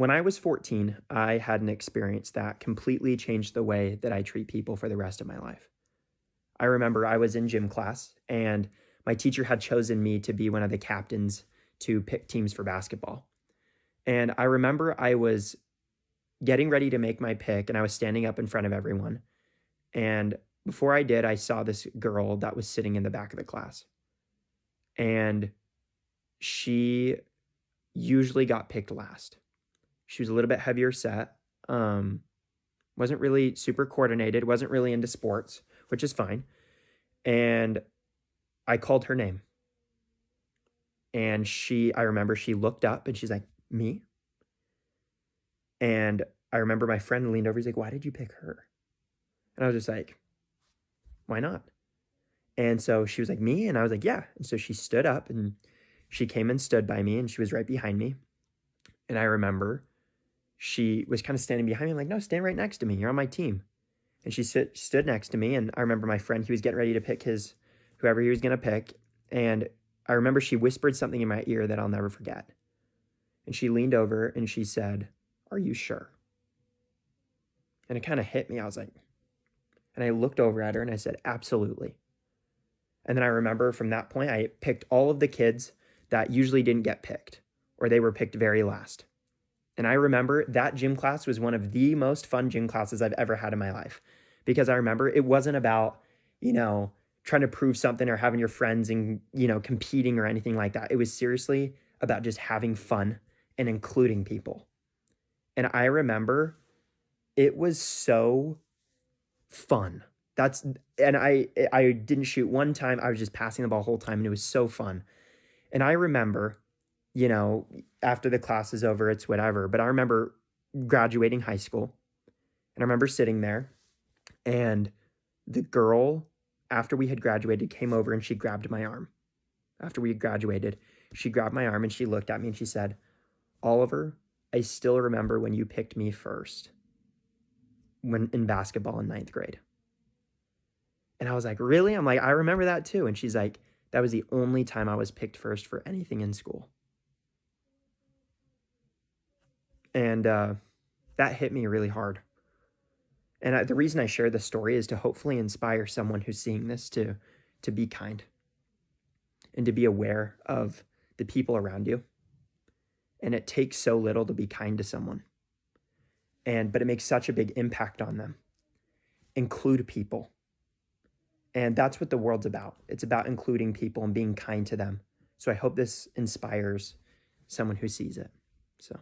when I was 14, I had an experience that completely changed the way that I treat people for the rest of my life. I remember I was in gym class and my teacher had chosen me to be one of the captains to pick teams for basketball. And I remember I was getting ready to make my pick and I was standing up in front of everyone. And before I did, I saw this girl that was sitting in the back of the class. And she usually got picked last. She was a little bit heavier set. Um, wasn't really super coordinated, wasn't really into sports, which is fine. And I called her name. And I remember she looked up and she's like, me? And I remember my friend leaned over, he's like, why did you pick her? And I was just like, why not? And so she was like, me? And I was like, yeah. And so she stood up and she came and stood by me and she was right behind me. And I remember she was kind of standing behind me. I'm like, no, stand right next to me. You're on my team. And she stood next to me. And I remember my friend, he was getting ready to pick whoever he was going to pick. And I remember she whispered something in my ear that I'll never forget. And she leaned over and she said, are you sure? And it kind of hit me. I was like, and I looked over at her and I said, absolutely. And then I remember from that point, I picked all of the kids that usually didn't get picked or they were picked very last. And I remember that gym class was one of the most fun gym classes I've ever had in my life because I remember it wasn't about, trying to prove something or having your friends and, competing or anything like that. It was seriously about just having fun and including people. And I remember it was so fun. And I didn't shoot one time. I was just passing the ball the whole time and it was so fun. And I remember, after the class is over, it's whatever. But I remember graduating high school and I remember sitting there and the girl, after we had graduated, came over and she grabbed my arm. After we had graduated, she grabbed my arm and she looked at me and she said, Oliver, I still remember when you picked me first when in basketball in ninth grade. And I was like, really? I'm like, I remember that too. And she's like, that was the only time I was picked first for anything in school. And that hit me really hard. And the reason I share this story is to hopefully inspire someone who's seeing this to be kind and to be aware of the people around you. And it takes so little to be kind to someone. But it makes such a big impact on them. Include people. And that's what the world's about. It's about including people and being kind to them. So I hope this inspires someone who sees it. So.